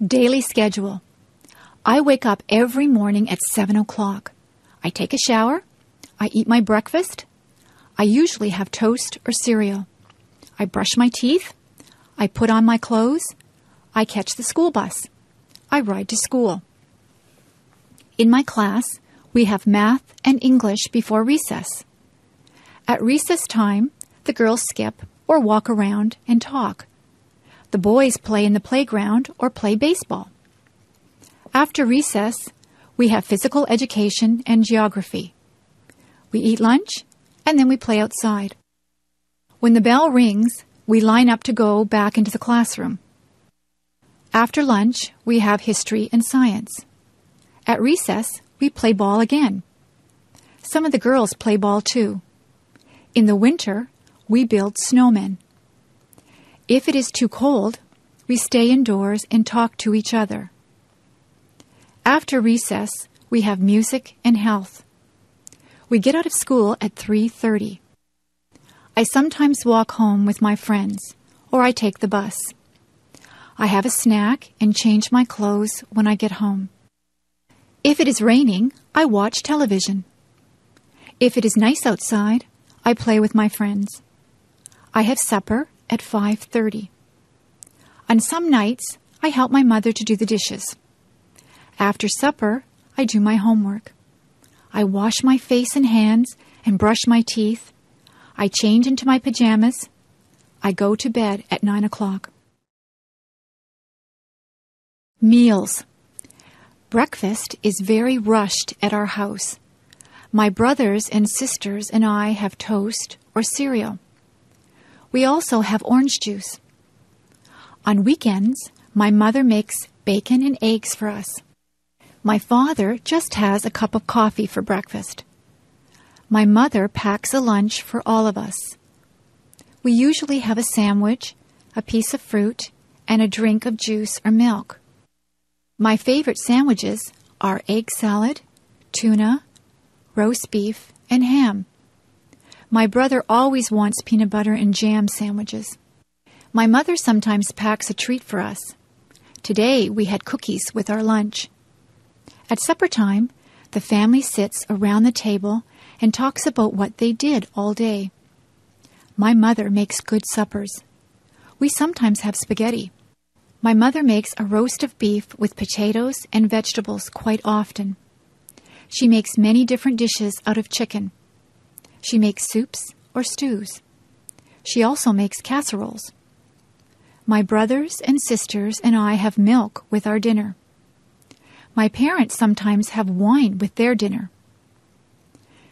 Daily schedule. I wake up every morning at 7 o'clock. I take a shower. I eat my breakfast. I usually have toast or cereal. I brush my teeth. I put on my clothes. I catch the school bus. I ride to school. In my class, we have math and English before recess. At recess time, the girls skip or walk around and talk. The boys play in the playground or play baseball. After recess, we have physical education and geography. We eat lunch, and then we play outside. When the bell rings, we line up to go back into the classroom. After lunch, we have history and science. At recess, we play ball again. Some of the girls play ball too. In the winter, we build snowmen. If it is too cold, we stay indoors and talk to each other. After recess, we have music and health. We get out of school at 3:30. I sometimes walk home with my friends, or I take the bus. I have a snack and change my clothes when I get home. If it is raining, I watch television. If it is nice outside, I play with my friends. I have supper at 5:30. On some nights, I help my mother to do the dishes. After supper, I do my homework. I wash my face and hands and brush my teeth. I change into my pajamas. I go to bed at 9 o'clock. Meals. Breakfast is very rushed at our house. My brothers and sisters and I have toast or cereal. We also have orange juice. On weekends, my mother makes bacon and eggs for us. My father just has a cup of coffee for breakfast. My mother packs a lunch for all of us. We usually have a sandwich, a piece of fruit, and a drink of juice or milk. My favorite sandwiches are egg salad, tuna, roast beef, and ham. My brother always wants peanut butter and jam sandwiches. My mother sometimes packs a treat for us. Today we had cookies with our lunch. At supper time, the family sits around the table and talks about what they did all day. My mother makes good suppers. We sometimes have spaghetti. My mother makes a roast of beef with potatoes and vegetables quite often. She makes many different dishes out of chicken. She makes soups or stews. She also makes casseroles. My brothers and sisters and I have milk with our dinner. My parents sometimes have wine with their dinner.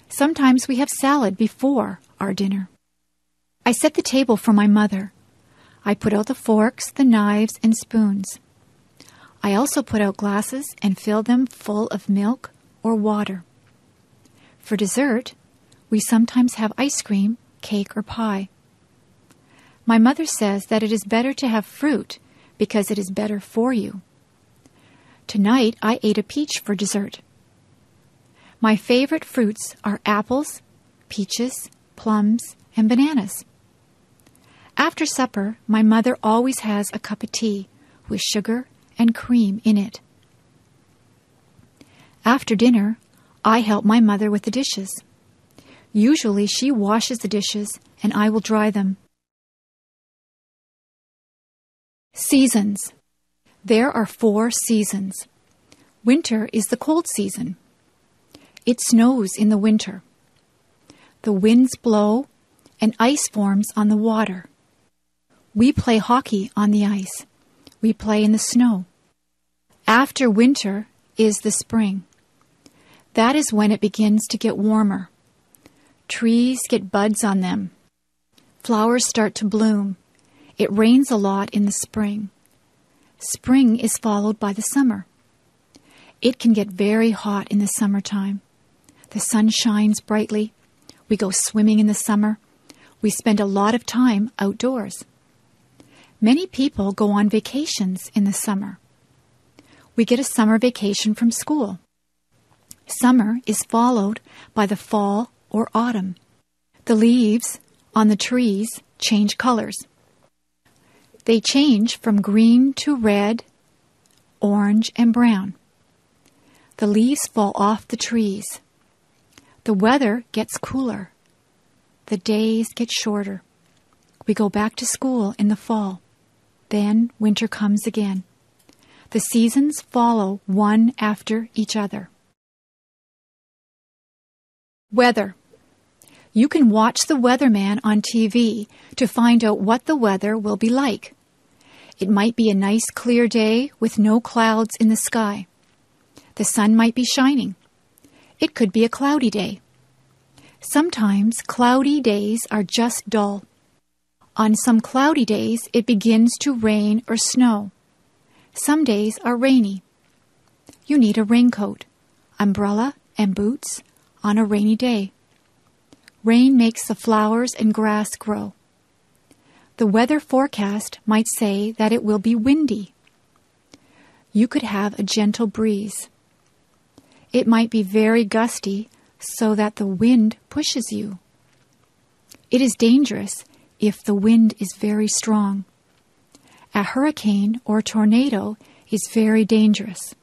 Sometimes we have salad before our dinner. I set the table for my mother. I put out the forks, the knives, and spoons. I also put out glasses and fill them full of milk or water. For dessert, we sometimes have ice cream, cake, or pie. My mother says that it is better to have fruit because it is better for you. Tonight, I ate a peach for dessert. My favorite fruits are apples, peaches, plums, and bananas. After supper, my mother always has a cup of tea with sugar and cream in it. After dinner, I help my mother with the dishes. Usually she washes the dishes and I will dry them. Seasons. There are 4 seasons. Winter is the cold season. It snows in the winter. The winds blow and ice forms on the water. We play hockey on the ice. We play in the snow. After winter is the spring. That is when it begins to get warmer. Trees get buds on them. Flowers start to bloom. It rains a lot in the spring. Spring is followed by the summer. It can get very hot in the summertime. The sun shines brightly. We go swimming in the summer. We spend a lot of time outdoors. Many people go on vacations in the summer. We get a summer vacation from school. Summer is followed by the fall or autumn. The leaves on the trees change colors. They change from green to red, orange and brown. The leaves fall off the trees. The weather gets cooler. The days get shorter. We go back to school in the fall. Then winter comes again. The seasons follow one after each other. Weather. You can watch the weatherman on TV to find out what the weather will be like. It might be a nice clear day with no clouds in the sky. The sun might be shining. It could be a cloudy day. Sometimes cloudy days are just dull. On some cloudy days, it begins to rain or snow. Some days are rainy. You need a raincoat, umbrella, and boots on a rainy day. Rain makes the flowers and grass grow. The weather forecast might say that it will be windy. You could have a gentle breeze. It might be very gusty so that the wind pushes you. It is dangerous if the wind is very strong. A hurricane or tornado is very dangerous.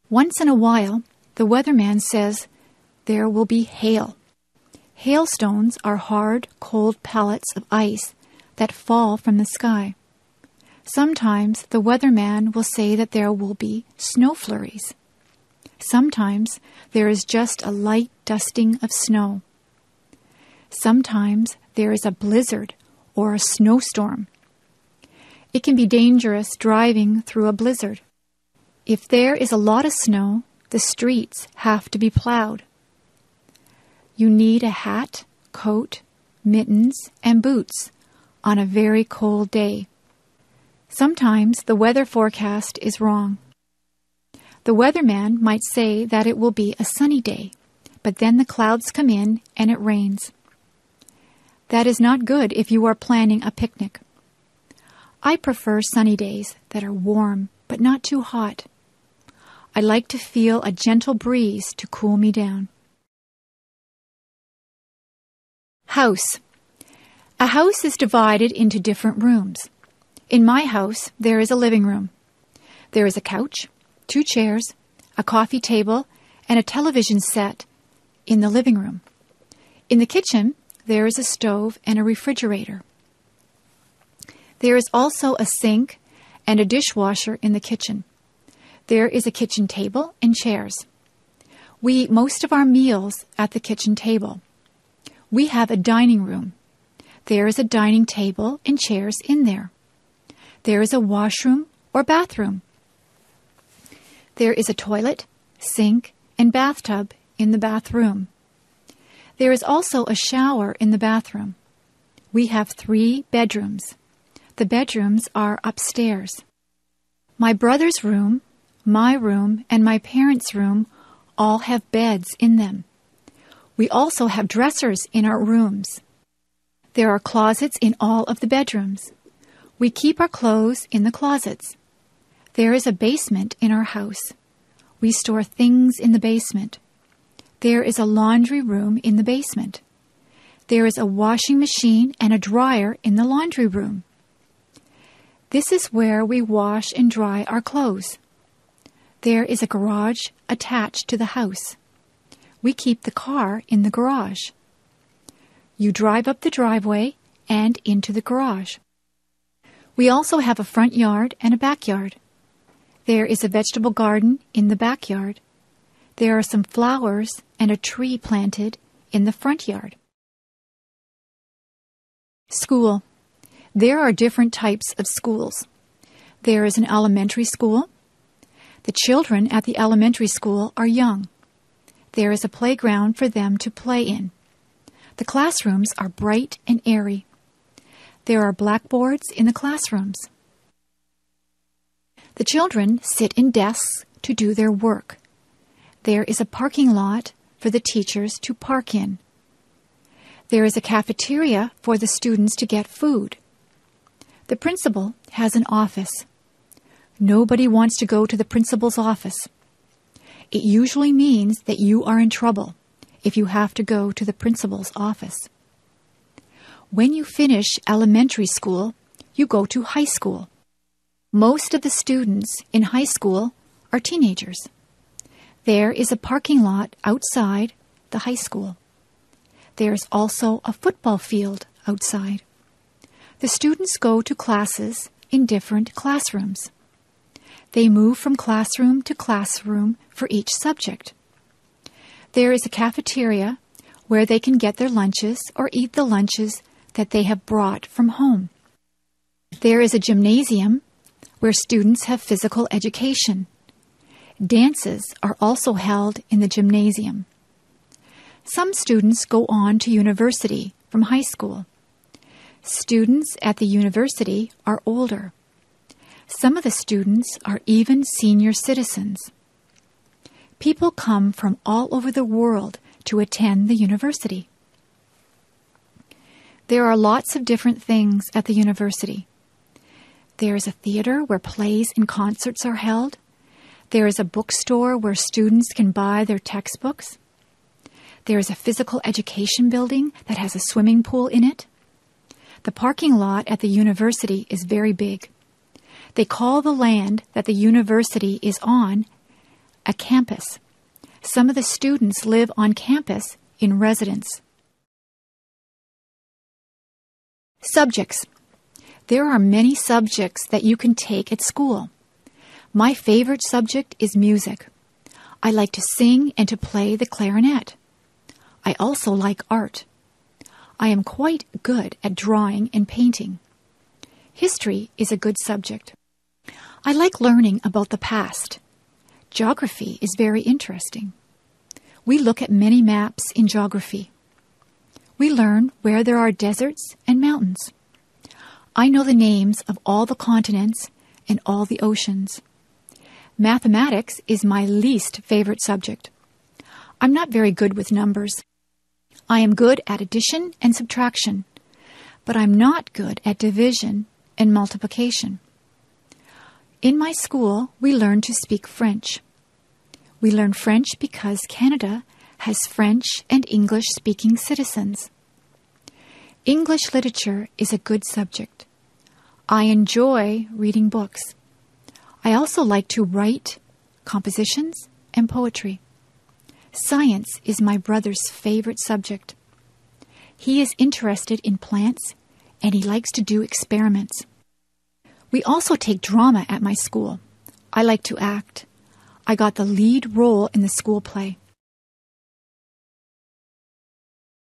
Once in a while, the weatherman says there will be hail. Hailstones are hard, cold pellets of ice that fall from the sky. Sometimes the weatherman will say that there will be snow flurries. Sometimes there is just a light dusting of snow. Sometimes there is a blizzard or a snowstorm. It can be dangerous driving through a blizzard. If there is a lot of snow, the streets have to be plowed. You need a hat, coat, mittens, and boots on a very cold day. Sometimes the weather forecast is wrong. The weatherman might say that it will be a sunny day, but then the clouds come in and it rains. That is not good if you are planning a picnic. I prefer sunny days that are warm but not too hot. I like to feel a gentle breeze to cool me down. House. A house is divided into different rooms. In my house, there is a living room. There is a couch, 2 chairs, a coffee table, and a television set in the living room. In the kitchen, there is a stove and a refrigerator. There is also a sink and a dishwasher in the kitchen. There is a kitchen table and chairs. We eat most of our meals at the kitchen table. We have a dining room. There is a dining table and chairs in there. There is a washroom or bathroom. There is a toilet, sink, and bathtub in the bathroom. There is also a shower in the bathroom. We have 3 bedrooms. The bedrooms are upstairs. My brother's room, my room, and my parents' room all have beds in them. We also have dressers in our rooms. There are closets in all of the bedrooms. We keep our clothes in the closets. There is a basement in our house. We store things in the basement. There is a laundry room in the basement. There is a washing machine and a dryer in the laundry room. This is where we wash and dry our clothes. There is a garage attached to the house. We keep the car in the garage. You drive up the driveway and into the garage. We also have a front yard and a backyard. There is a vegetable garden in the backyard. There are some flowers and a tree planted in the front yard. School. There are different types of schools. There is an elementary school. The children at the elementary school are young. There is a playground for them to play in. The classrooms are bright and airy. There are blackboards in the classrooms. The children sit in desks to do their work. There is a parking lot for the teachers to park in. There is a cafeteria for the students to get food. The principal has an office. Nobody wants to go to the principal's office. It usually means that you are in trouble if you have to go to the principal's office. When you finish elementary school, you go to high school. Most of the students in high school are teenagers. There is a parking lot outside the high school. There is also a football field outside. The students go to classes in different classrooms. They move from classroom to classroom for each subject. There is a cafeteria where they can get their lunches or eat the lunches that they have brought from home. There is a gymnasium where students have physical education. Dances are also held in the gymnasium. Some students go on to university from high school. Students at the university are older. Some of the students are even senior citizens. People come from all over the world to attend the university. There are lots of different things at the university. There is a theater where plays and concerts are held. There is a bookstore where students can buy their textbooks. There is a physical education building that has a swimming pool in it. The parking lot at the university is very big. They call the land that the university is on a campus. Some of the students live on campus in residence. Subjects. There are many subjects that you can take at school. My favorite subject is music. I like to sing and to play the clarinet. I also like art. I am quite good at drawing and painting. History is a good subject. I like learning about the past. Geography is very interesting. We look at many maps in geography. We learn where there are deserts and mountains. I know the names of all the continents and all the oceans. Mathematics is my least favorite subject. I'm not very good with numbers. I am good at addition and subtraction, but I'm not good at division and multiplication. In my school, we learn to speak French. We learn French because Canada has French and English-speaking citizens. English literature is a good subject. I enjoy reading books. I also like to write compositions and poetry. Science is my brother's favorite subject. He is interested in plants and he likes to do experiments. We also take drama at my school. I like to act. I got the lead role in the school play.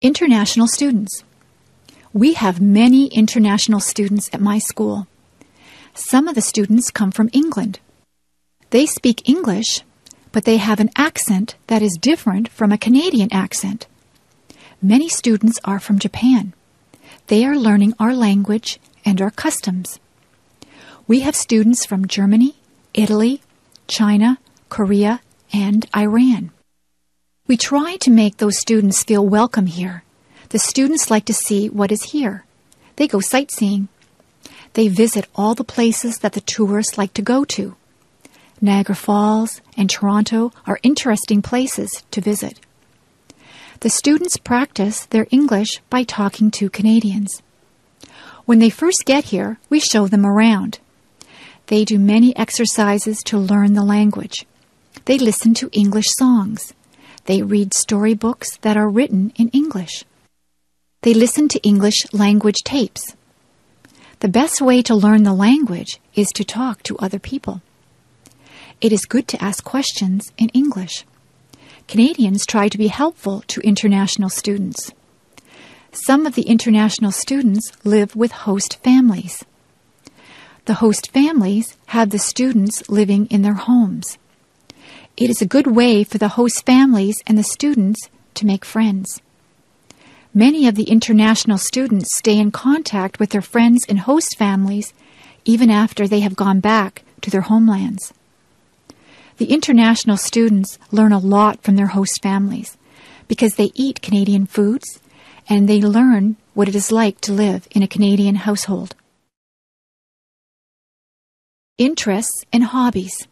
International students. We have many international students at my school. Some of the students come from England. They speak English, but they have an accent that is different from a Canadian accent. Many students are from Japan. They are learning our language and our customs. We have students from Germany, Italy, China, Korea, and Iran. We try to make those students feel welcome here. The students like to see what is here. They go sightseeing. They visit all the places that the tourists like to go to. Niagara Falls and Toronto are interesting places to visit. The students practice their English by talking to Canadians. When they first get here, we show them around. They do many exercises to learn the language. They listen to English songs. They read storybooks that are written in English. They listen to English language tapes. The best way to learn the language is to talk to other people. It is good to ask questions in English. Canadians try to be helpful to international students. Some of the international students live with host families. The host families have the students living in their homes. It is a good way for the host families and the students to make friends. Many of the international students stay in contact with their friends and host families even after they have gone back to their homelands. The international students learn a lot from their host families because they eat Canadian foods and they learn what it is like to live in a Canadian household. Interests and hobbies.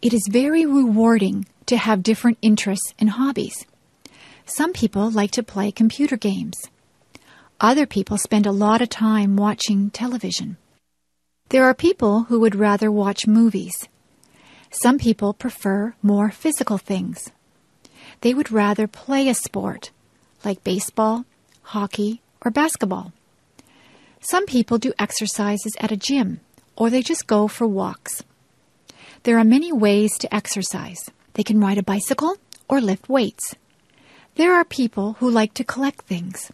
It is very rewarding to have different interests and hobbies. Some people like to play computer games. Other people spend a lot of time watching television. There are people who would rather watch movies. Some people prefer more physical things. They would rather play a sport, like baseball, hockey, or basketball. Some people do exercises at a gym, or they just go for walks. There are many ways to exercise. They can ride a bicycle or lift weights. There are people who like to collect things.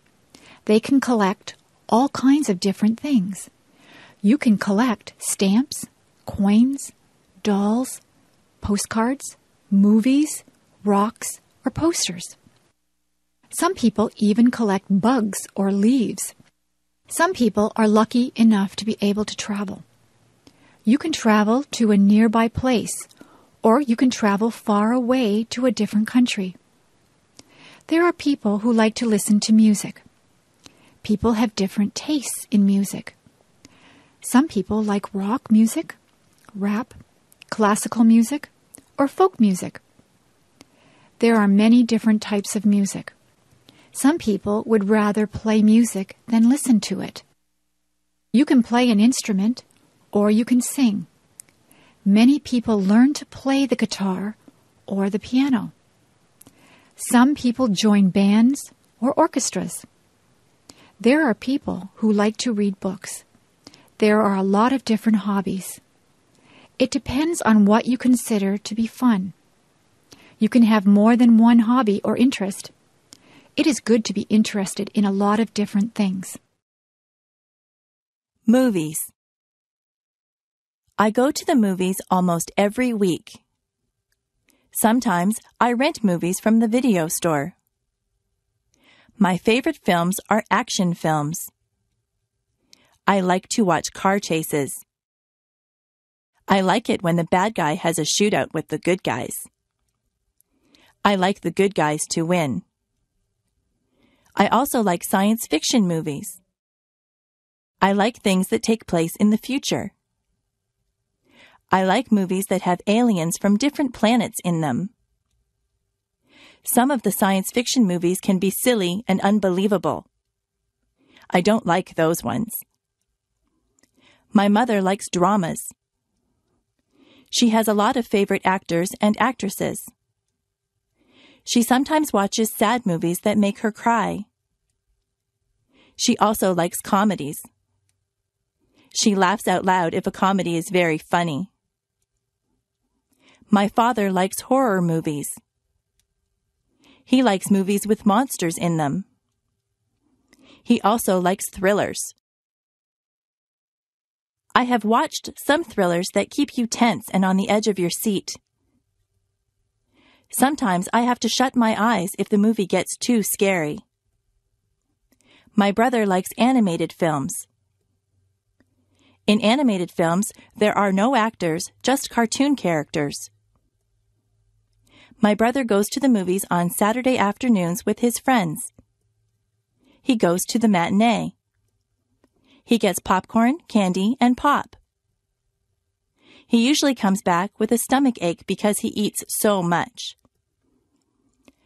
They can collect all kinds of different things. You can collect stamps, coins, dolls, postcards, movies, rocks, or posters. Some people even collect bugs or leaves. Some people are lucky enough to be able to travel. You can travel to a nearby place, or you can travel far away to a different country. There are people who like to listen to music. People have different tastes in music. Some people like rock music, rap, classical music, or folk music. There are many different types of music. Some people would rather play music than listen to it. You can play an instrument, or you can sing. Many people learn to play the guitar or the piano. Some people join bands or orchestras. There are people who like to read books. There are a lot of different hobbies. It depends on what you consider to be fun. You can have more than one hobby or interest. It is good to be interested in a lot of different things. Movies. I go to the movies almost every week. Sometimes I rent movies from the video store. My favorite films are action films. I like to watch car chases. I like it when the bad guy has a shootout with the good guys. I like the good guys to win. I also like science fiction movies. I like things that take place in the future. I like movies that have aliens from different planets in them. Some of the science fiction movies can be silly and unbelievable. I don't like those ones. My mother likes dramas. She has a lot of favorite actors and actresses. She sometimes watches sad movies that make her cry. She also likes comedies. She laughs out loud if a comedy is very funny. My father likes horror movies. He likes movies with monsters in them. He also likes thrillers. I have watched some thrillers that keep you tense and on the edge of your seat. Sometimes I have to shut my eyes if the movie gets too scary. My brother likes animated films. In animated films, there are no actors, just cartoon characters. My brother goes to the movies on Saturday afternoons with his friends. He goes to the matinee. He gets popcorn, candy, and pop. He usually comes back with a stomach ache because he eats so much.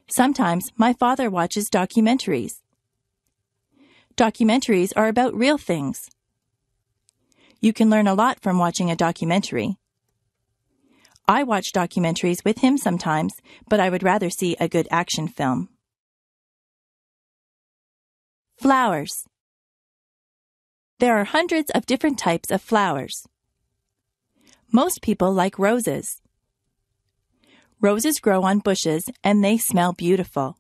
Sometimes my father watches documentaries. Documentaries are about real things. You can learn a lot from watching a documentary. I watch documentaries with him sometimes, but I would rather see a good action film. Flowers. There are hundreds of different types of flowers. Most people like roses. Roses grow on bushes and they smell beautiful.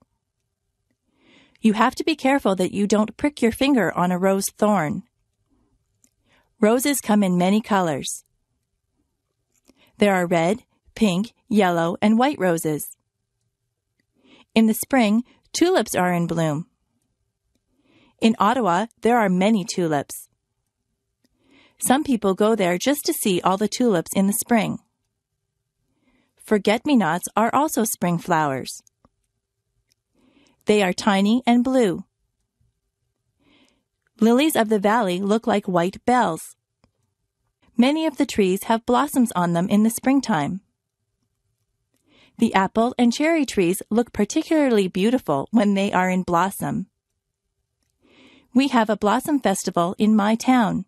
You have to be careful that you don't prick your finger on a rose thorn. Roses come in many colors. There are red, pink, yellow, and white roses. In the spring, tulips are in bloom. In Ottawa, there are many tulips. Some people go there just to see all the tulips in the spring. Forget-me-nots are also spring flowers. They are tiny and blue. Lilies of the valley look like white bells. Many of the trees have blossoms on them in the springtime. The apple and cherry trees look particularly beautiful when they are in blossom. We have a blossom festival in my town.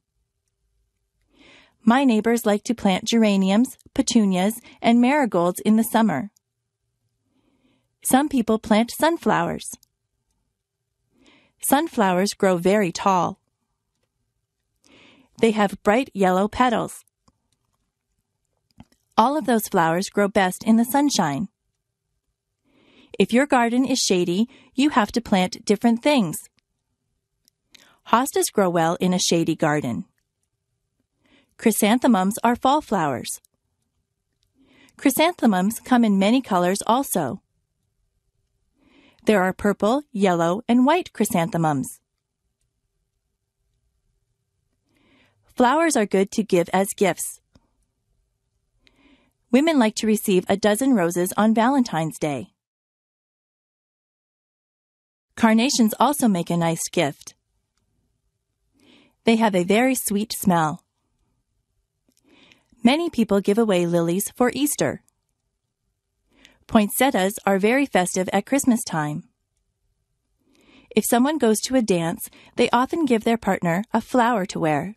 My neighbors like to plant geraniums, petunias, and marigolds in the summer. Some people plant sunflowers. Sunflowers grow very tall. They have bright yellow petals. All of those flowers grow best in the sunshine. If your garden is shady, you have to plant different things. Hostas grow well in a shady garden. Chrysanthemums are fall flowers. Chrysanthemums come in many colors also. There are purple, yellow, and white chrysanthemums. Flowers are good to give as gifts. Women like to receive a dozen roses on Valentine's Day. Carnations also make a nice gift. They have a very sweet smell. Many people give away lilies for Easter. Poinsettias are very festive at Christmas time. If someone goes to a dance, they often give their partner a flower to wear.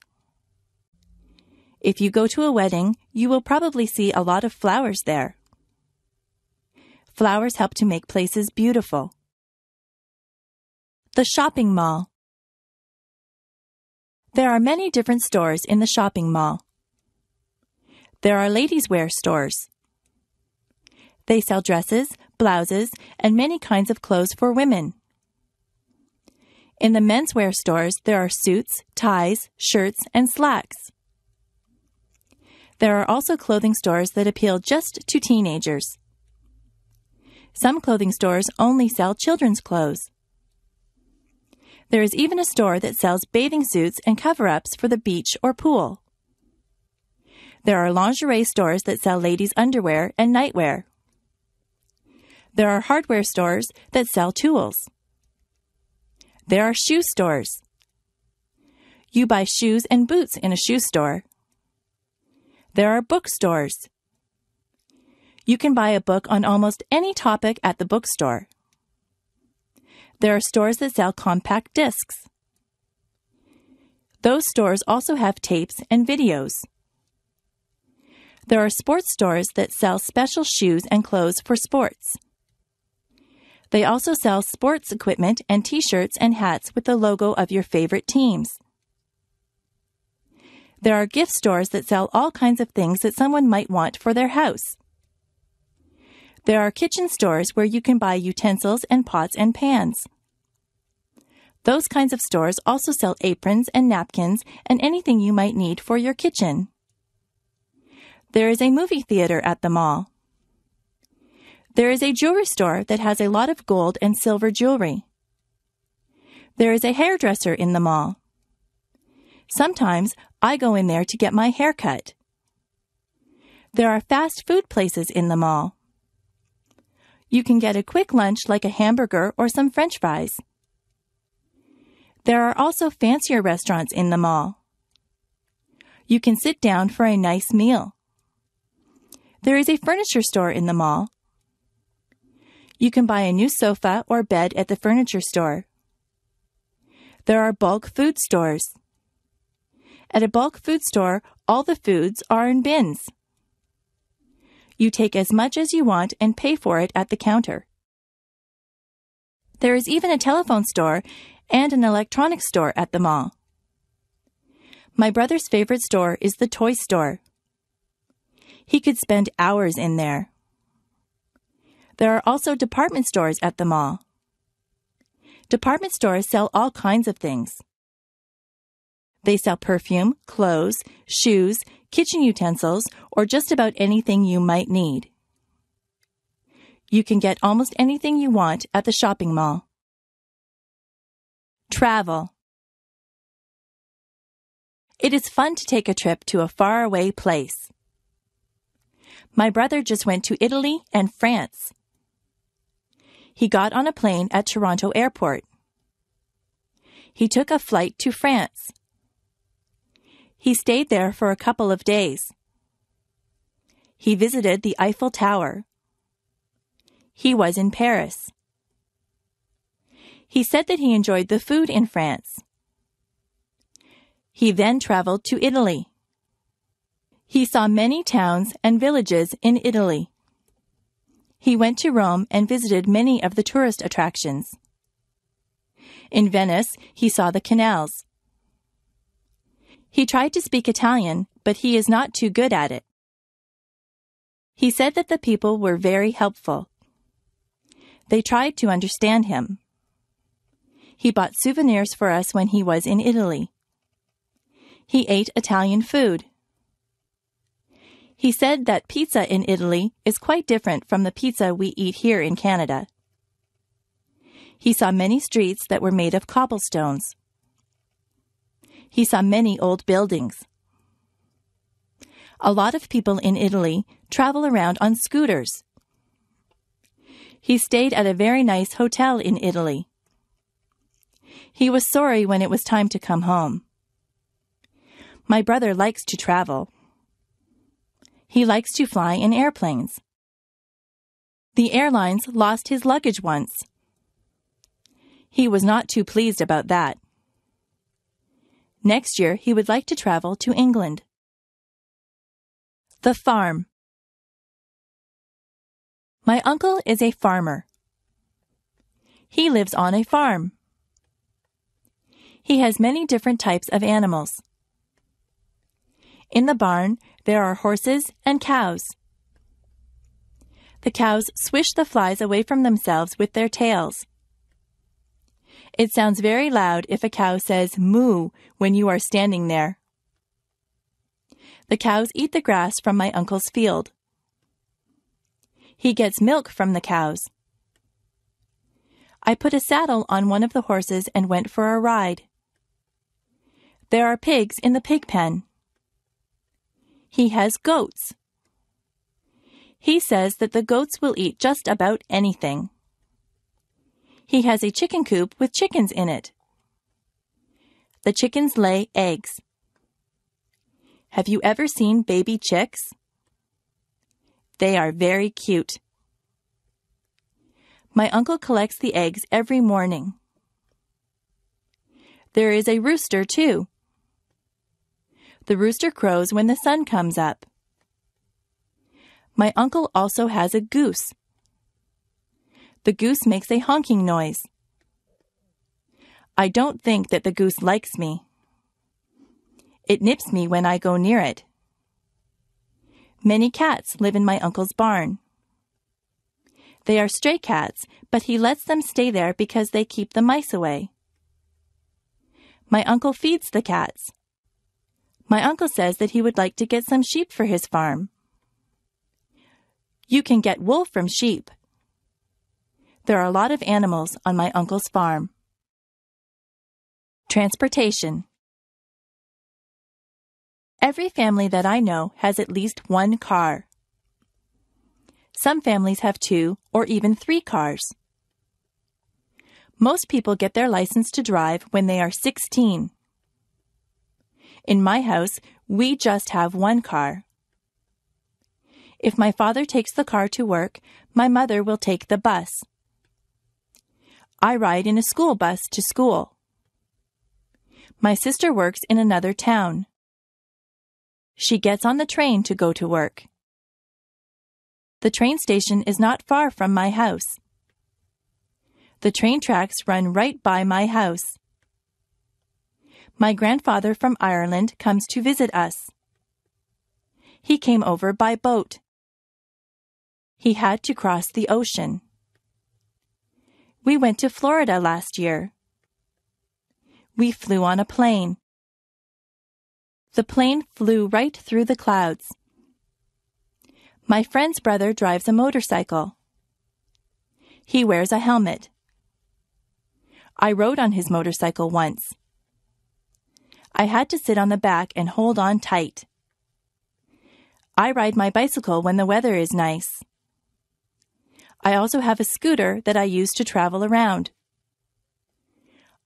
If you go to a wedding, you will probably see a lot of flowers there. Flowers help to make places beautiful. The shopping mall. There are many different stores in the shopping mall. There are ladies' wear stores. They sell dresses, blouses, and many kinds of clothes for women. In the menswear stores, there are suits, ties, shirts, and slacks. There are also clothing stores that appeal just to teenagers. Some clothing stores only sell children's clothes. There is even a store that sells bathing suits and cover-ups for the beach or pool. There are lingerie stores that sell ladies' underwear and nightwear. There are hardware stores that sell tools. There are shoe stores. You buy shoes and boots in a shoe store. There are bookstores. You can buy a book on almost any topic at the bookstore. There are stores that sell compact discs. Those stores also have tapes and videos. There are sports stores that sell special shoes and clothes for sports. They also sell sports equipment and t-shirts and hats with the logo of your favorite teams. There are gift stores that sell all kinds of things that someone might want for their house. There are kitchen stores where you can buy utensils and pots and pans. Those kinds of stores also sell aprons and napkins and anything you might need for your kitchen. There is a movie theater at the mall. There is a jewelry store that has a lot of gold and silver jewelry. There is a hairdresser in the mall. Sometimes I go in there to get my hair cut. There are fast food places in the mall. You can get a quick lunch like a hamburger or some French fries. There are also fancier restaurants in the mall. You can sit down for a nice meal. There is a furniture store in the mall. You can buy a new sofa or bed at the furniture store. There are bulk food stores. At a bulk food store, all the foods are in bins. You take as much as you want and pay for it at the counter. There is even a telephone store and an electronics store at the mall. My brother's favorite store is the toy store. He could spend hours in there. There are also department stores at the mall. Department stores sell all kinds of things. They sell perfume, clothes, shoes, kitchen utensils, or just about anything you might need. You can get almost anything you want at the shopping mall. Travel. It is fun to take a trip to a faraway place. My brother just went to Italy and France. He got on a plane at Toronto Airport. He took a flight to France. He stayed there for a couple of days. He visited the Eiffel Tower. He was in Paris. He said that he enjoyed the food in France. He then traveled to Italy. He saw many towns and villages in Italy. He went to Rome and visited many of the tourist attractions. In Venice, he saw the canals. He tried to speak Italian, but he is not too good at it. He said that the people were very helpful. They tried to understand him. He bought souvenirs for us when he was in Italy. He ate Italian food. He said that pizza in Italy is quite different from the pizza we eat here in Canada. He saw many streets that were made of cobblestones. He saw many old buildings. A lot of people in Italy travel around on scooters. He stayed at a very nice hotel in Italy. He was sorry when it was time to come home. My brother likes to travel. He likes to fly in airplanes. The airlines lost his luggage once. He was not too pleased about that. Next year, he would like to travel to England. The farm. My uncle is a farmer. He lives on a farm. He has many different types of animals. In the barn, there are horses and cows. The cows swish the flies away from themselves with their tails. It sounds very loud if a cow says moo when you are standing there. The cows eat the grass from my uncle's field. He gets milk from the cows. I put a saddle on one of the horses and went for a ride. There are pigs in the pig pen. He has goats. He says that the goats will eat just about anything. He has a chicken coop with chickens in it. The chickens lay eggs. Have you ever seen baby chicks? They are very cute. My uncle collects the eggs every morning. There is a rooster, too. The rooster crows when the sun comes up. My uncle also has a goose. The goose makes a honking noise. I don't think that the goose likes me. It nips me when I go near it. Many cats live in my uncle's barn. They are stray cats, but he lets them stay there because they keep the mice away. My uncle feeds the cats. My uncle says that he would like to get some sheep for his farm. You can get wool from sheep. There are a lot of animals on my uncle's farm. Transportation. Every family that I know has at least one car. Some families have 2 or even 3 cars. Most people get their license to drive when they are 16. In my house, we just have 1 car. If my father takes the car to work, my mother will take the bus. I ride in a school bus to school. My sister works in another town. She gets on the train to go to work. The train station is not far from my house. The train tracks run right by my house. My grandfather from Ireland comes to visit us. He came over by boat. He had to cross the ocean. We went to Florida last year. We flew on a plane. The plane flew right through the clouds. My friend's brother drives a motorcycle. He wears a helmet. I rode on his motorcycle once. I had to sit on the back and hold on tight. I ride my bicycle when the weather is nice. I also have a scooter that I use to travel around.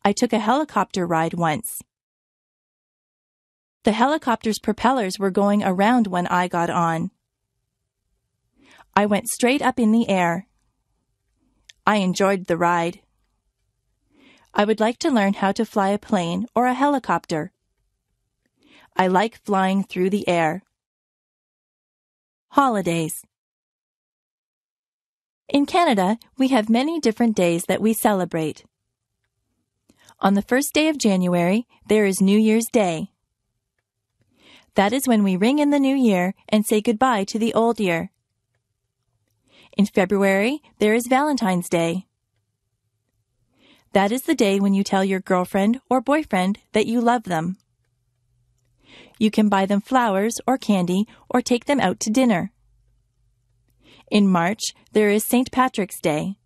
I took a helicopter ride once. The helicopter's propellers were going around when I got on. I went straight up in the air. I enjoyed the ride. I would like to learn how to fly a plane or a helicopter. I like flying through the air. Holidays. In Canada, we have many different days that we celebrate. On the first day of January, there is New Year's Day. That is when we ring in the new year and say goodbye to the old year. In February, there is Valentine's Day. That is the day when you tell your girlfriend or boyfriend that you love them. You can buy them flowers or candy or take them out to dinner. In March, there is St. Patrick's Day.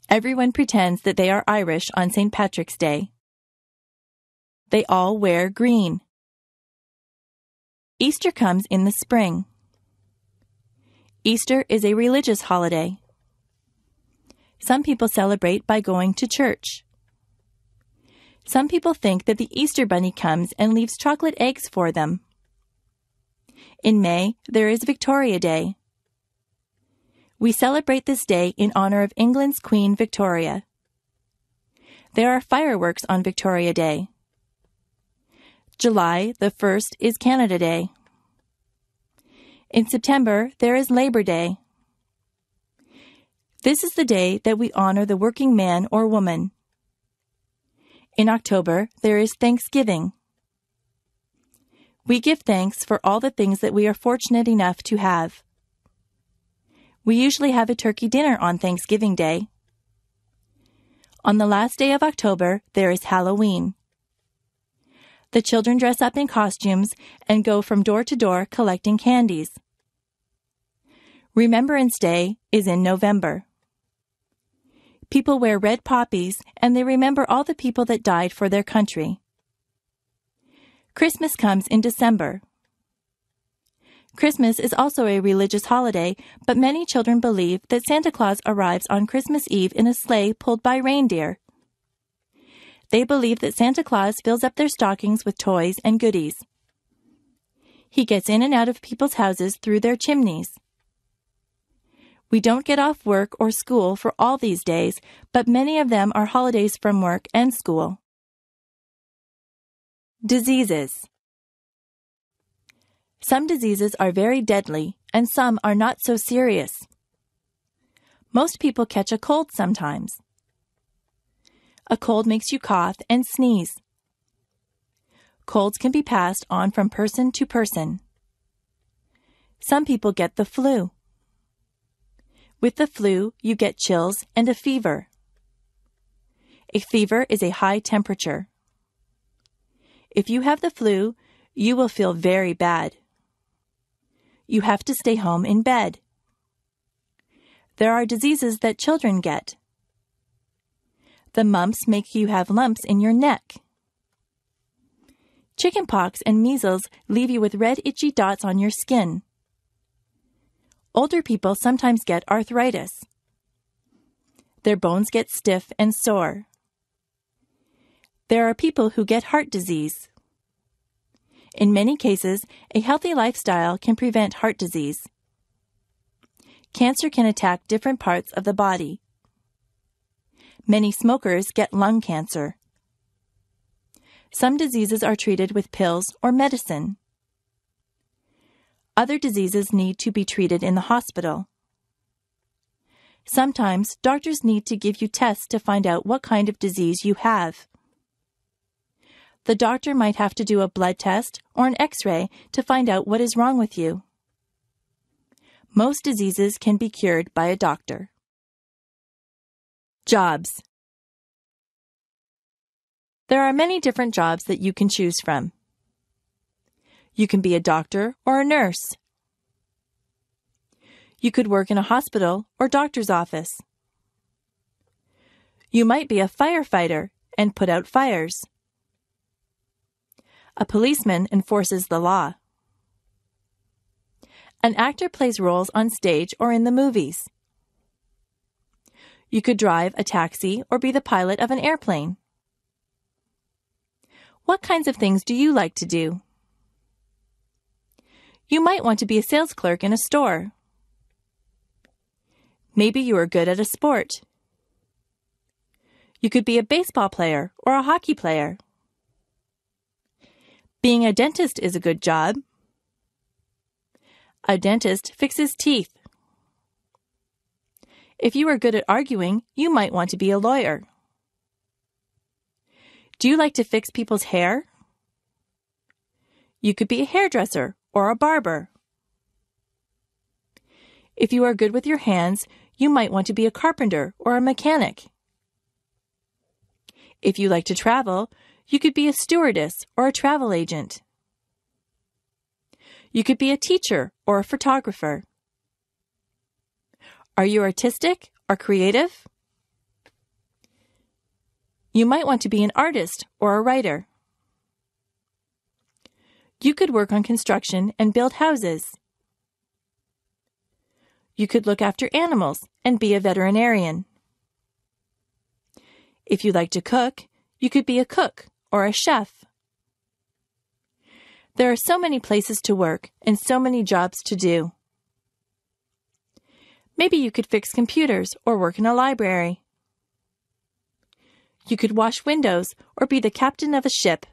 Everyone pretends that they are Irish on St. Patrick's Day. They all wear green. Easter comes in the spring. Easter is a religious holiday. Some people celebrate by going to church. Some people think that the Easter Bunny comes and leaves chocolate eggs for them. In May, there is Victoria Day. We celebrate this day in honor of England's Queen Victoria. There are fireworks on Victoria Day. July the 1st is Canada Day. In September, there is Labor Day. This is the day that we honor the working man or woman. In October, there is Thanksgiving. We give thanks for all the things that we are fortunate enough to have. We usually have a turkey dinner on Thanksgiving Day. On the last day of October, there is Halloween. The children dress up in costumes and go from door to door collecting candies. Remembrance Day is in November. People wear red poppies and they remember all the people that died for their country. Christmas comes in December. Christmas is also a religious holiday, but many children believe that Santa Claus arrives on Christmas Eve in a sleigh pulled by reindeer. They believe that Santa Claus fills up their stockings with toys and goodies. He gets in and out of people's houses through their chimneys. We don't get off work or school for all these days, but many of them are holidays from work and school. Diseases. Some diseases are very deadly, and some are not so serious. Most people catch a cold sometimes. A cold makes you cough and sneeze. Colds can be passed on from person to person. Some people get the flu. With the flu, you get chills and a fever. A fever is a high temperature. If you have the flu, you will feel very bad. You have to stay home in bed. There are diseases that children get. The mumps make you have lumps in your neck. Chickenpox and measles leave you with red itchy dots on your skin. Older people sometimes get arthritis. Their bones get stiff and sore. There are people who get heart disease. In many cases, a healthy lifestyle can prevent heart disease. Cancer can attack different parts of the body. Many smokers get lung cancer. Some diseases are treated with pills or medicine. Other diseases need to be treated in the hospital. Sometimes doctors need to give you tests to find out what kind of disease you have. The doctor might have to do a blood test or an X-ray to find out what is wrong with you. Most diseases can be cured by a doctor. Jobs. There are many different jobs that you can choose from. You can be a doctor or a nurse. You could work in a hospital or doctor's office. You might be a firefighter and put out fires. A policeman enforces the law. An actor plays roles on stage or in the movies. You could drive a taxi or be the pilot of an airplane. What kinds of things do you like to do? You might want to be a sales clerk in a store. Maybe you are good at a sport. You could be a baseball player or a hockey player. Being a dentist is a good job. A dentist fixes teeth. If you are good at arguing, you might want to be a lawyer. Do you like to fix people's hair? You could be a hairdresser or a barber. If you are good with your hands, you might want to be a carpenter or a mechanic. If you like to travel, you could be a stewardess or a travel agent. You could be a teacher or a photographer. Are you artistic or creative? You might want to be an artist or a writer. You could work on construction and build houses. You could look after animals and be a veterinarian. If you like to cook, you could be a cook or a chef. There are so many places to work and so many jobs to do. Maybe you could fix computers or work in a library. You could wash windows or be the captain of a ship.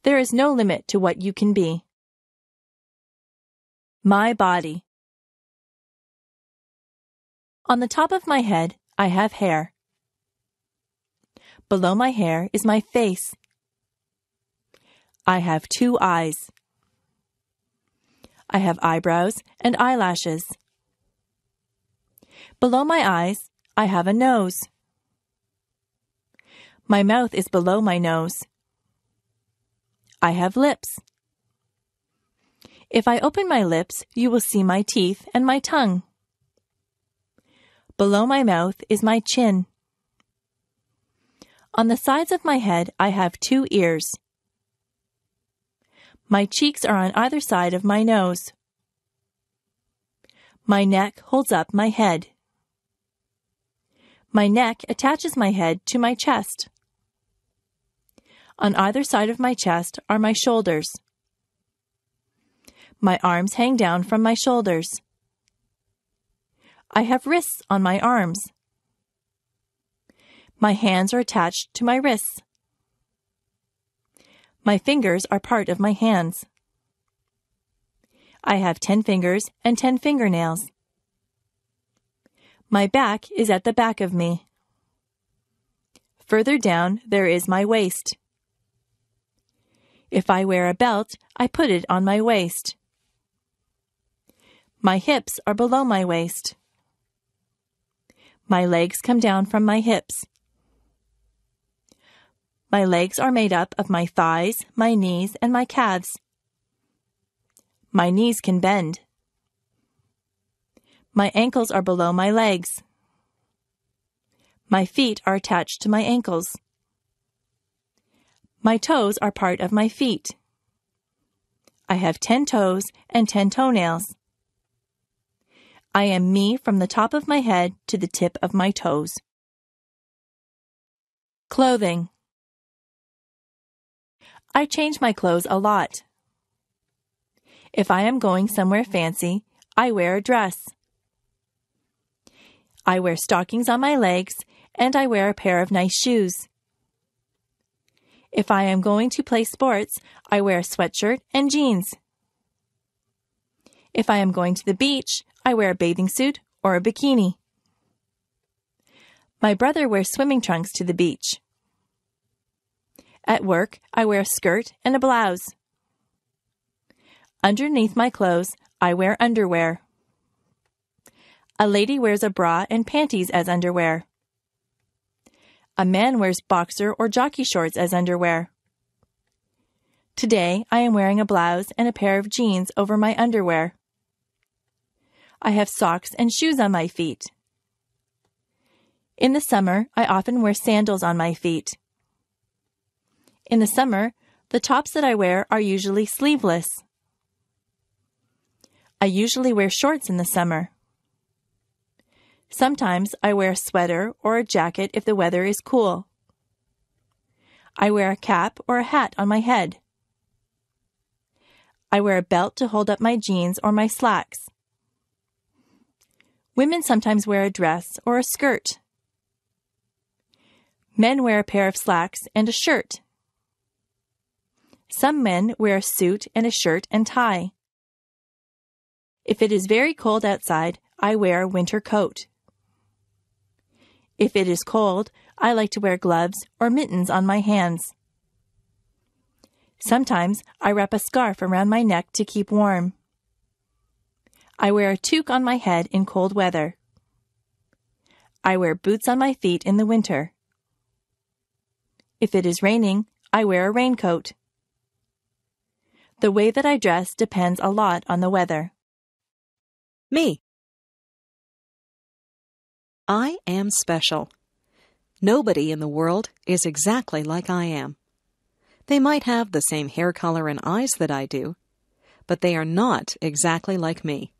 There is no limit to what you can be. My body. On the top of my head, I have hair. Below my hair is my face. I have 2 eyes. I have eyebrows and eyelashes. Below my eyes, I have a nose. My mouth is below my nose. I have lips. If I open my lips, you will see my teeth and my tongue. Below my mouth is my chin. On the sides of my head, I have 2 ears. My cheeks are on either side of my nose. My neck holds up my head. My neck attaches my head to my chest. On either side of my chest are my shoulders. My arms hang down from my shoulders. I have wrists on my arms. My hands are attached to my wrists. My fingers are part of my hands. I have 10 fingers and 10 fingernails. My back is at the back of me. Further down, there is my waist. If I wear a belt, I put it on my waist. My hips are below my waist. My legs come down from my hips. My legs are made up of my thighs, my knees, and my calves. My knees can bend. My ankles are below my legs. My feet are attached to my ankles. My toes are part of my feet. I have 10 toes and 10 toenails. I am me from the top of my head to the tip of my toes. Clothing. I change my clothes a lot. If I am going somewhere fancy, I wear a dress. I wear stockings on my legs, and I wear a pair of nice shoes. If I am going to play sports, I wear a sweatshirt and jeans. If I am going to the beach, I wear a bathing suit or a bikini. My brother wears swimming trunks to the beach. At work, I wear a skirt and a blouse. Underneath my clothes, I wear underwear. A lady wears a bra and panties as underwear. A man wears boxer or jockey shorts as underwear. Today, I am wearing a blouse and a pair of jeans over my underwear. I have socks and shoes on my feet. In the summer, I often wear sandals on my feet. In the summer, the tops that I wear are usually sleeveless. I usually wear shorts in the summer. Sometimes I wear a sweater or a jacket if the weather is cool. I wear a cap or a hat on my head. I wear a belt to hold up my jeans or my slacks. Women sometimes wear a dress or a skirt. Men wear a pair of slacks and a shirt. Some men wear a suit and a shirt and tie. If it is very cold outside, I wear a winter coat. If it is cold, I like to wear gloves or mittens on my hands. Sometimes I wrap a scarf around my neck to keep warm. I wear a toque on my head in cold weather. I wear boots on my feet in the winter. If it is raining, I wear a raincoat. The way that I dress depends a lot on the weather. Me. I am special. Nobody in the world is exactly like I am. They might have the same hair color and eyes that I do, but they are not exactly like me.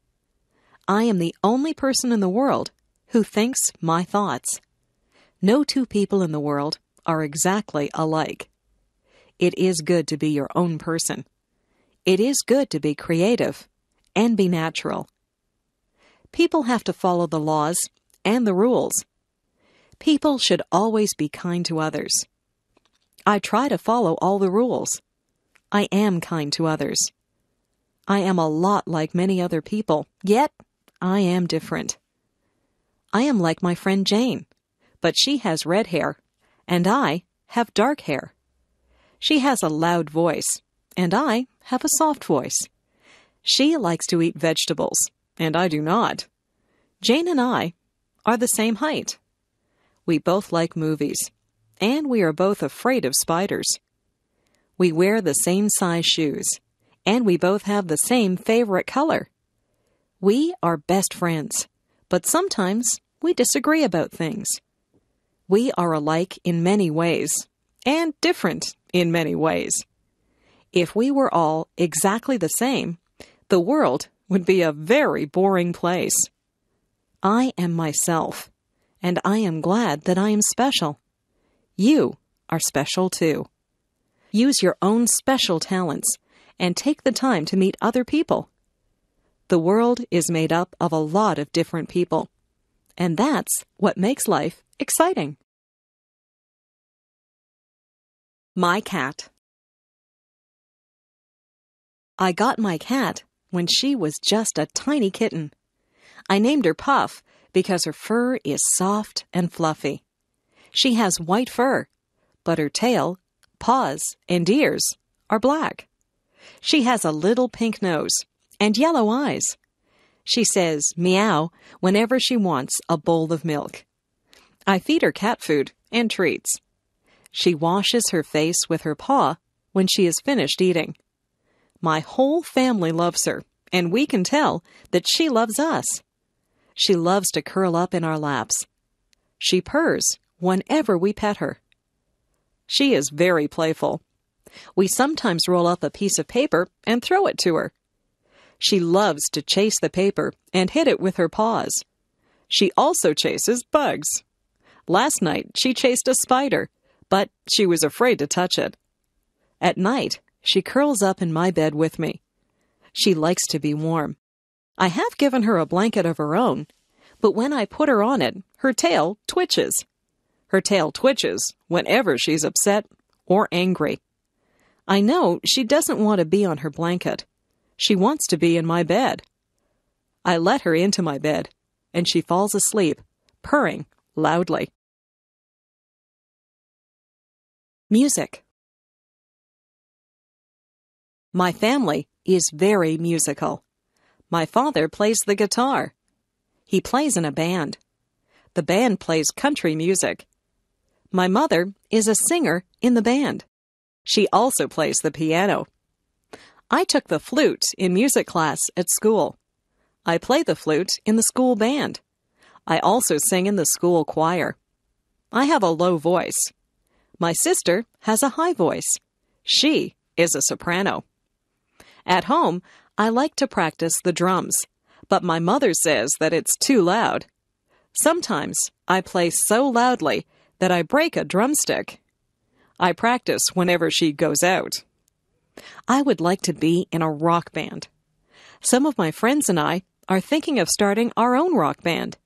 I am the only person in the world who thinks my thoughts. No two people in the world are exactly alike. It is good to be your own person. It is good to be creative and be natural. People have to follow the laws and the rules. People should always be kind to others. I try to follow all the rules. I am kind to others. I am a lot like many other people, yet I am different. I am like my friend Jane, but she has red hair, and I have dark hair. She has a loud voice, and I have a soft voice. She likes to eat vegetables, and I do not. Jane and I are the same height. We both like movies, and we are both afraid of spiders. We wear the same size shoes, and we both have the same favorite color. We are best friends, but sometimes we disagree about things. We are alike in many ways, and different in many ways. If we were all exactly the same, the world would be a very boring place. I am myself, and I am glad that I am special. You are special too. Use your own special talents and take the time to meet other people. The world is made up of a lot of different people, and that's what makes life exciting. My cat. I got my cat when she was just a tiny kitten. I named her Puff because her fur is soft and fluffy. She has white fur, but her tail, paws, and ears are black. She has a little pink nose and yellow eyes. She says meow whenever she wants a bowl of milk. I feed her cat food and treats. She washes her face with her paw when she is finished eating. My whole family loves her, and we can tell that she loves us. She loves to curl up in our laps. She purrs whenever we pet her. She is very playful. We sometimes roll up a piece of paper and throw it to her. She loves to chase the paper and hit it with her paws. She also chases bugs. Last night, she chased a spider, but she was afraid to touch it. At night, she curls up in my bed with me. She likes to be warm. I have given her a blanket of her own, but when I put her on it, her tail twitches. Her tail twitches whenever she's upset or angry. I know she doesn't want to be on her blanket. She wants to be in my bed. I let her into my bed, and she falls asleep, purring loudly. Music. My family is very musical. My father plays the guitar. He plays in a band. The band plays country music. My mother is a singer in the band. She also plays the piano. I took the flute in music class at school. I play the flute in the school band. I also sing in the school choir. I have a low voice. My sister has a high voice. She is a soprano. At home, I like to practice the drums, but my mother says that it's too loud. Sometimes I play so loudly that I break a drumstick. I practice whenever she goes out. I would like to be in a rock band. Some of my friends and I are thinking of starting our own rock band.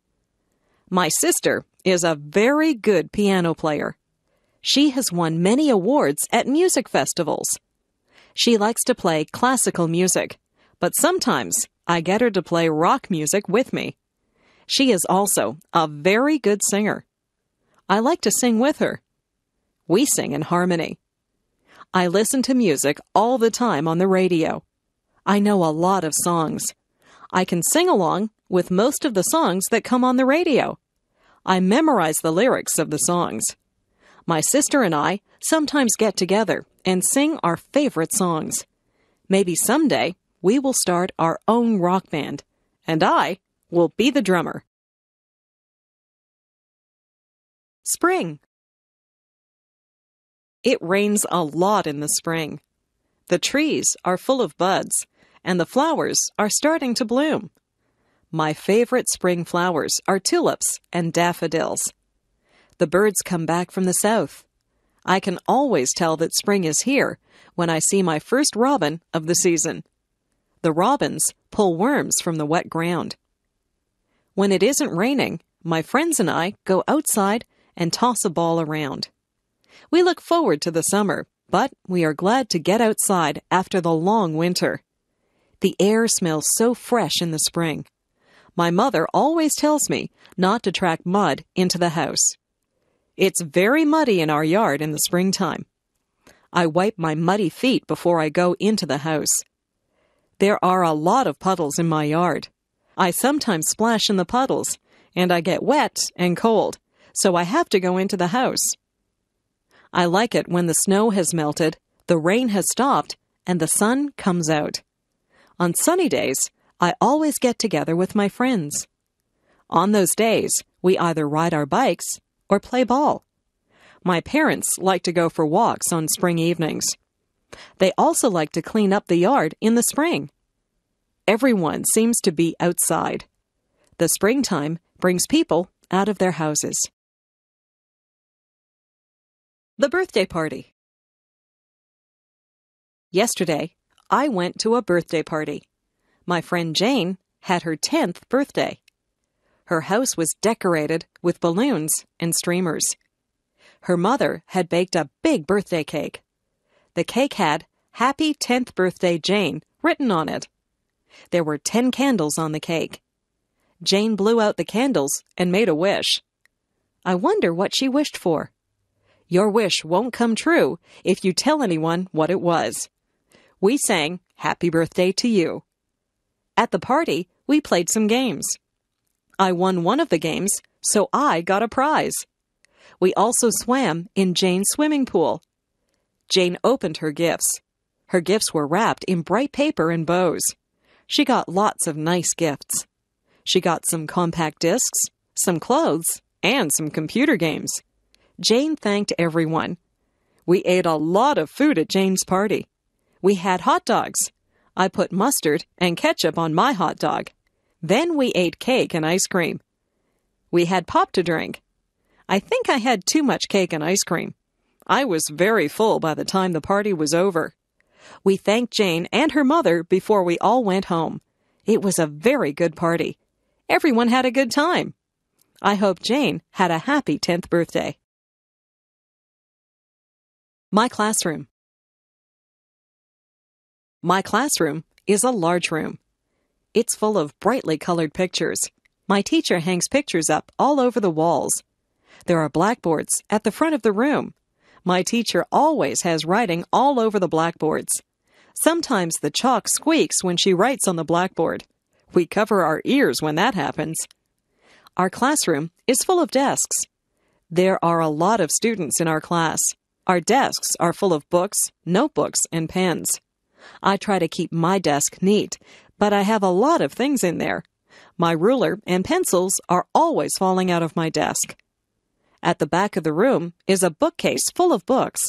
My sister is a very good piano player. She has won many awards at music festivals. She likes to play classical music, but sometimes I get her to play rock music with me. She is also a very good singer. I like to sing with her. We sing in harmony. I listen to music all the time on the radio. I know a lot of songs. I can sing along with most of the songs that come on the radio. I memorize the lyrics of the songs. My sister and I sometimes get together and sing our favorite songs. Maybe someday we will start our own rock band, and I will be the drummer. Spring. It rains a lot in the spring. The trees are full of buds, and the flowers are starting to bloom. My favorite spring flowers are tulips and daffodils. The birds come back from the south. I can always tell that spring is here when I see my first robin of the season. The robins pull worms from the wet ground. When it isn't raining, my friends and I go outside and toss a ball around. We look forward to the summer, but we are glad to get outside after the long winter. The air smells so fresh in the spring. My mother always tells me not to track mud into the house. It's very muddy in our yard in the springtime. I wipe my muddy feet before I go into the house. There are a lot of puddles in my yard. I sometimes splash in the puddles, and I get wet and cold, so I have to go into the house. I like it when the snow has melted, the rain has stopped, and the sun comes out. On sunny days, I always get together with my friends. On those days, we either ride our bikes or play ball. My parents like to go for walks on spring evenings. They also like to clean up the yard in the spring. Everyone seems to be outside. The springtime brings people out of their houses. The birthday party. Yesterday, I went to a birthday party. My friend Jane had her 10th birthday. Her house was decorated with balloons and streamers. Her mother had baked a big birthday cake. The cake had "Happy 10th Birthday, Jane" written on it. There were 10 candles on the cake. Jane blew out the candles and made a wish. I wonder what she wished for. Your wish won't come true if you tell anyone what it was. We sang "Happy Birthday to You." At the party, we played some games. I won one of the games, so I got a prize. We also swam in Jane's swimming pool. Jane opened her gifts. Her gifts were wrapped in bright paper and bows. She got lots of nice gifts. She got some compact discs, some clothes, and some computer games. Jane thanked everyone. We ate a lot of food at Jane's party. We had hot dogs. I put mustard and ketchup on my hot dog. Then we ate cake and ice cream. We had pop to drink. I think I had too much cake and ice cream. I was very full by the time the party was over. We thanked Jane and her mother before we all went home. It was a very good party. Everyone had a good time. I hope Jane had a happy 10th birthday. My classroom. My classroom is a large room. It's full of brightly colored pictures. My teacher hangs pictures up all over the walls. There are blackboards at the front of the room. My teacher always has writing all over the blackboards. Sometimes the chalk squeaks when she writes on the blackboard. We cover our ears when that happens. Our classroom is full of desks. There are a lot of students in our class. Our desks are full of books, notebooks, and pens. I try to keep my desk neat, but I have a lot of things in there. My ruler and pencils are always falling out of my desk. At the back of the room is a bookcase full of books.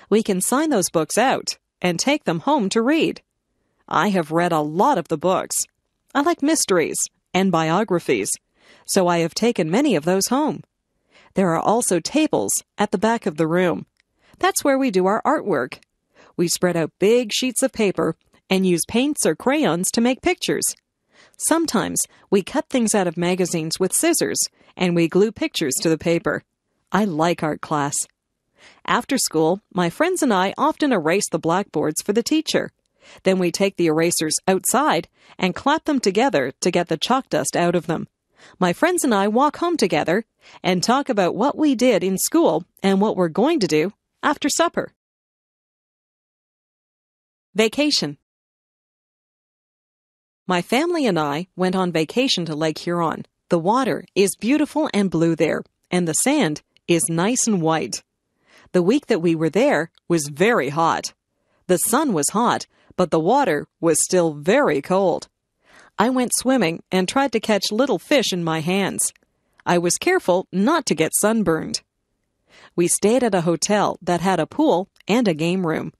We can sign those books out and take them home to read. I have read a lot of the books. I like mysteries and biographies, so I have taken many of those home. There are also tables at the back of the room. That's where we do our artwork. We spread out big sheets of paper and use paints or crayons to make pictures. Sometimes we cut things out of magazines with scissors and we glue pictures to the paper. I like art class. After school, my friends and I often erase the blackboards for the teacher. Then we take the erasers outside and clap them together to get the chalk dust out of them. My friends and I walk home together and talk about what we did in school and what we're going to do after supper. Vacation. My family and I went on vacation to Lake Huron. The water is beautiful and blue there, and the sand is nice and white. The week that we were there was very hot. The sun was hot, but the water was still very cold. I went swimming and tried to catch little fish in my hands. I was careful not to get sunburned. We stayed at a hotel that had a pool and a game room.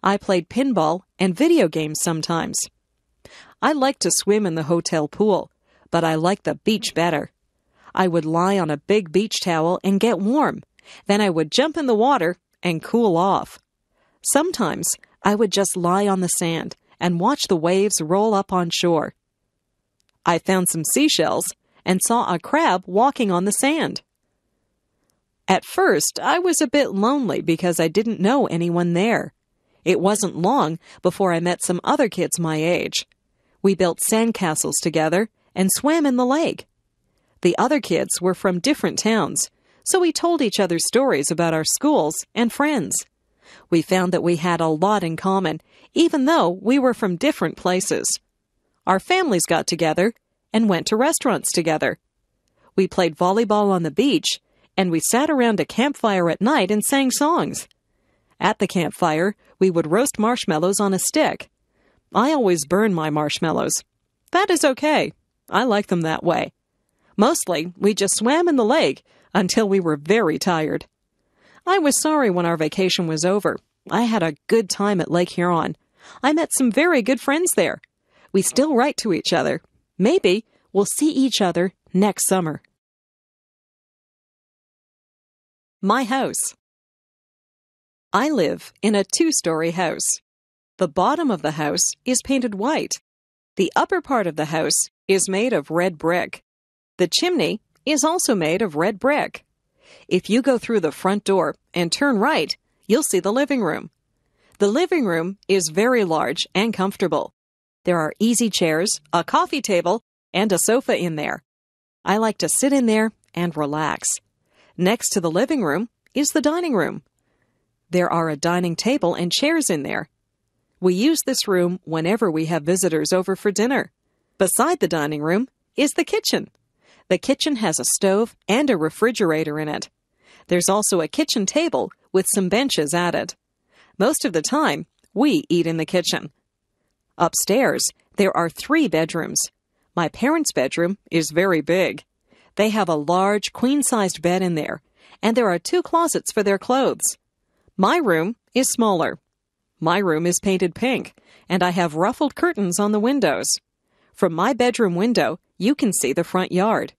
I played pinball and video games sometimes. I liked to swim in the hotel pool, but I liked the beach better. I would lie on a big beach towel and get warm. Then I would jump in the water and cool off. Sometimes I would just lie on the sand and watch the waves roll up on shore. I found some seashells and saw a crab walking on the sand. At first, I was a bit lonely because I didn't know anyone there. It wasn't long before I met some other kids my age. We built sandcastles together and swam in the lake. The other kids were from different towns, so we told each other stories about our schools and friends. We found that we had a lot in common, even though we were from different places. Our families got together and went to restaurants together. We played volleyball on the beach, and we sat around a campfire at night and sang songs. At the campfire, we would roast marshmallows on a stick. I always burn my marshmallows. That is okay. I like them that way. Mostly, we just swam in the lake until we were very tired. I was sorry when our vacation was over. I had a good time at Lake Huron. I met some very good friends there. We still write to each other. Maybe we'll see each other next summer. My house. I live in a 2-story house. The bottom of the house is painted white. The upper part of the house is made of red brick. The chimney is also made of red brick. If you go through the front door and turn right, you'll see the living room. The living room is very large and comfortable. There are easy chairs, a coffee table, and a sofa in there. I like to sit in there and relax. Next to the living room is the dining room. There are a dining table and chairs in there. We use this room whenever we have visitors over for dinner. Beside the dining room is the kitchen. The kitchen has a stove and a refrigerator in it. There's also a kitchen table with some benches added. Most of the time, we eat in the kitchen. Upstairs, there are 3 bedrooms. My parents' bedroom is very big. They have a large, queen-sized bed in there, and there are 2 closets for their clothes. My room is smaller. My room is painted pink, and I have ruffled curtains on the windows. From my bedroom window, you can see the front yard.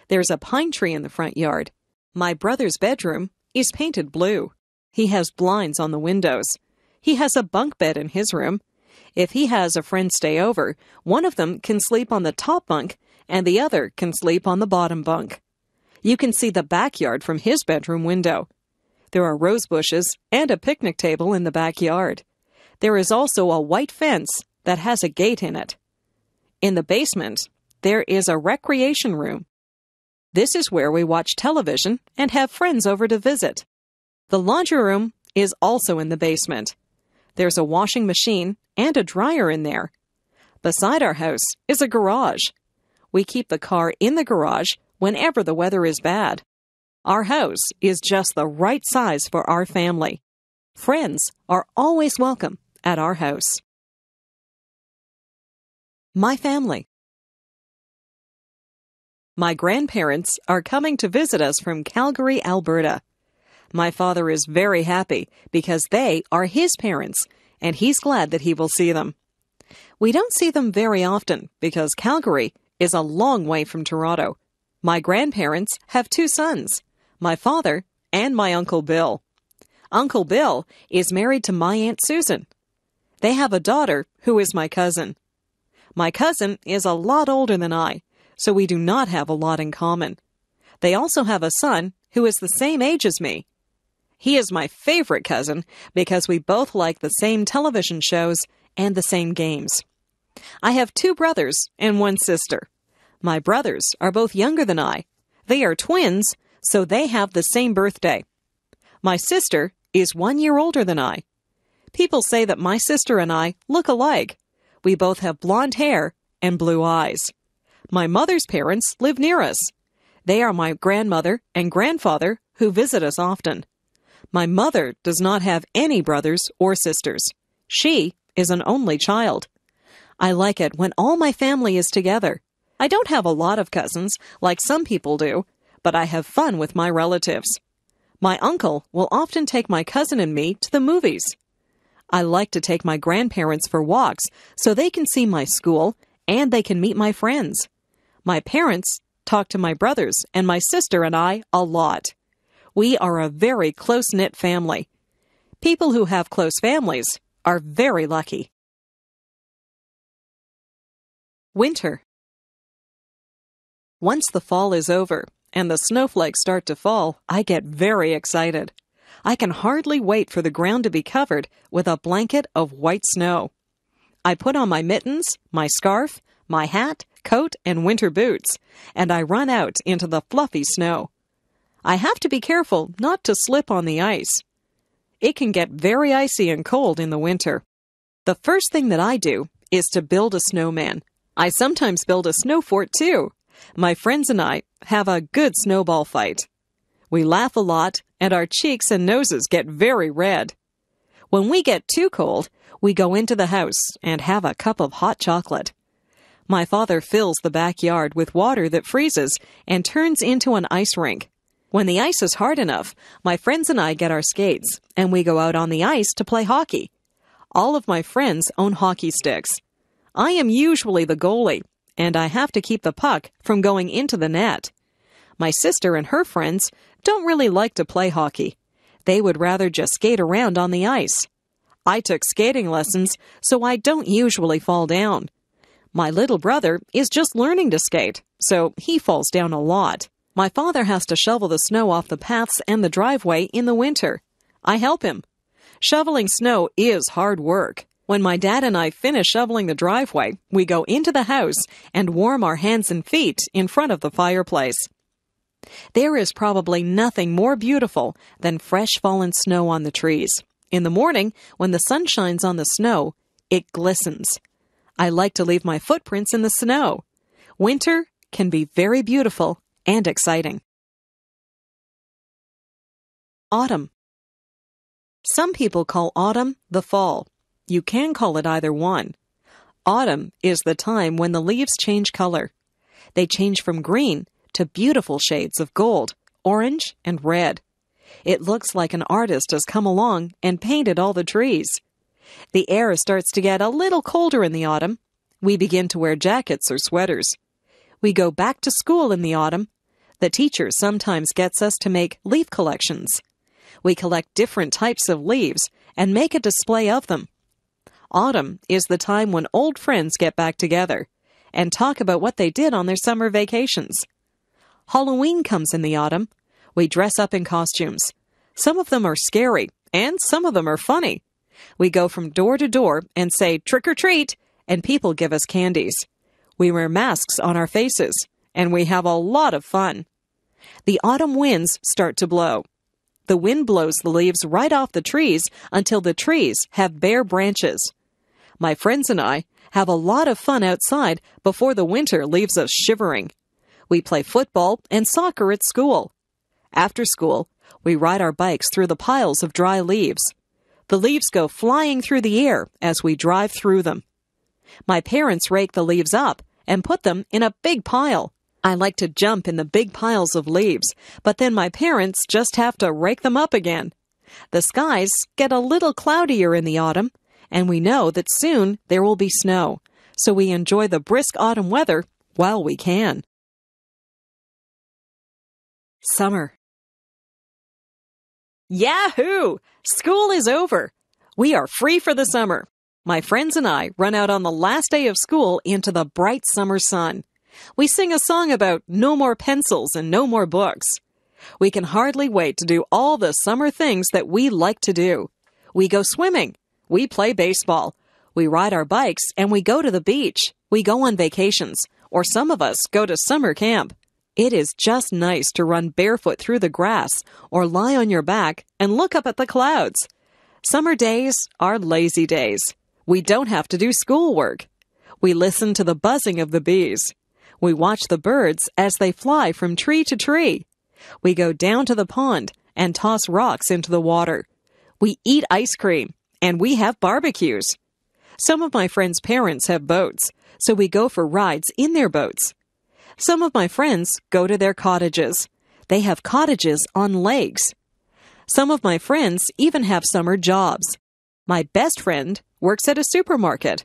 There's a pine tree in the front yard. My brother's bedroom is painted blue. He has blinds on the windows. He has a bunk bed in his room. If he has a friend stay over, one of them can sleep on the top bunk and the other can sleep on the bottom bunk. You can see the backyard from his bedroom window. There are rose bushes and a picnic table in the backyard. There is also a white fence that has a gate in it. In the basement, there is a recreation room. This is where we watch television and have friends over to visit. The laundry room is also in the basement. There's a washing machine and a dryer in there. Beside our house is a garage. We keep the car in the garage whenever the weather is bad. Our house is just the right size for our family. Friends are always welcome at our house. My family. My grandparents are coming to visit us from Calgary, Alberta. My father is very happy because they are his parents, and he's glad that he will see them. We don't see them very often because Calgary is a long way from Toronto. My grandparents have 2 sons, my father and my Uncle Bill. Uncle Bill is married to my Aunt Susan. They have a daughter who is my cousin. My cousin is a lot older than I, so we do not have a lot in common. They also have a son who is the same age as me. He is my favorite cousin because we both like the same television shows and the same games. I have 2 brothers and 1 sister. My brothers are both younger than I. They are twins, so they have the same birthday. My sister is 1 year older than I. People say that my sister and I look alike. We both have blonde hair and blue eyes. My mother's parents live near us. They are my grandmother and grandfather who visit us often. My mother does not have any brothers or sisters. She is an only child. I like it when all my family is together. I don't have a lot of cousins like some people do, but I have fun with my relatives. My uncle will often take my cousin and me to the movies. I like to take my grandparents for walks so they can see my school and they can meet my friends. My parents talk to my brothers and my sister and I a lot. We are a very close-knit family. People who have close families are very lucky. Winter. Once the fall is over and the snowflakes start to fall, I get very excited. I can hardly wait for the ground to be covered with a blanket of white snow. I put on my mittens, my scarf, my hat, coat, and winter boots, and I run out into the fluffy snow. I have to be careful not to slip on the ice. It can get very icy and cold in the winter. The first thing that I do is to build a snowman. I sometimes build a snow fort too. My friends and I have a good snowball fight. We laugh a lot, and our cheeks and noses get very red. When we get too cold, we go into the house and have a cup of hot chocolate. My father fills the backyard with water that freezes and turns into an ice rink. When the ice is hard enough, my friends and I get our skates, and we go out on the ice to play hockey. All of my friends own hockey sticks. I am usually the goalie, and I have to keep the puck from going into the net. My sister and her friends don't really like to play hockey. They would rather just skate around on the ice. I took skating lessons, so I don't usually fall down. My little brother is just learning to skate, so he falls down a lot. My father has to shovel the snow off the paths and the driveway in the winter. I help him. Shoveling snow is hard work. When my dad and I finish shoveling the driveway, we go into the house and warm our hands and feet in front of the fireplace. There is probably nothing more beautiful than fresh fallen snow on the trees. In the morning, when the sun shines on the snow, it glistens. I like to leave my footprints in the snow. Winter can be very beautiful and exciting. Autumn. Some people call autumn the fall. You can call it either one. Autumn is the time when the leaves change color. They change from green to beautiful shades of gold, orange, and red. It looks like an artist has come along and painted all the trees. The air starts to get a little colder in the autumn. We begin to wear jackets or sweaters. We go back to school in the autumn. The teacher sometimes gets us to make leaf collections. We collect different types of leaves and make a display of them. Autumn is the time when old friends get back together and talk about what they did on their summer vacations. Halloween comes in the autumn. We dress up in costumes. Some of them are scary, and some of them are funny. We go from door to door and say, "Trick or treat," and people give us candies. We wear masks on our faces, and we have a lot of fun. The autumn winds start to blow. The wind blows the leaves right off the trees until the trees have bare branches. My friends and I have a lot of fun outside before the winter leaves us shivering. We play football and soccer at school. After school, we ride our bikes through the piles of dry leaves. The leaves go flying through the air as we drive through them. My parents rake the leaves up and put them in a big pile. I like to jump in the big piles of leaves, but then my parents just have to rake them up again. The skies get a little cloudier in the autumn, and we know that soon there will be snow, so we enjoy the brisk autumn weather while we can. Summer. Yahoo! School is over. We are free for the summer. My friends and I run out on the last day of school into the bright summer sun. We sing a song about no more pencils and no more books. We can hardly wait to do all the summer things that we like to do. We go swimming. We play baseball. We ride our bikes and we go to the beach. We go on vacations, or some of us go to summer camp. It is just nice to run barefoot through the grass or lie on your back and look up at the clouds. Summer days are lazy days. We don't have to do schoolwork. We listen to the buzzing of the bees. We watch the birds as they fly from tree to tree. We go down to the pond and toss rocks into the water. We eat ice cream and we have barbecues. Some of my friends' parents have boats, so we go for rides in their boats. Some of my friends go to their cottages. They have cottages on lakes. Some of my friends even have summer jobs. My best friend works at a supermarket.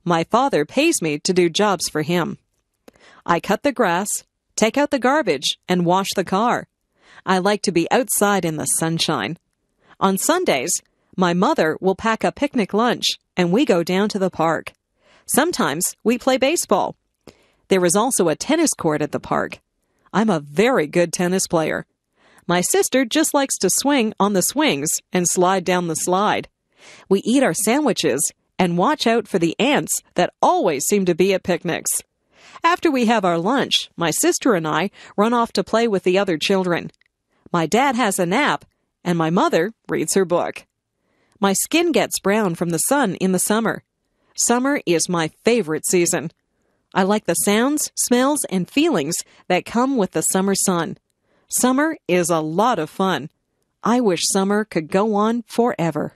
My father pays me to do jobs for him. I cut the grass, take out the garbage, and wash the car. I like to be outside in the sunshine. On Sundays, my mother will pack a picnic lunch, and we go down to the park. Sometimes we play baseball. There is also a tennis court at the park. I'm a very good tennis player. My sister just likes to swing on the swings and slide down the slide. We eat our sandwiches and watch out for the ants that always seem to be at picnics. After we have our lunch, my sister and I run off to play with the other children. My dad has a nap, and my mother reads her book. My skin gets brown from the sun in the summer. Summer is my favorite season. I like the sounds, smells, and feelings that come with the summer sun. Summer is a lot of fun. I wish summer could go on forever.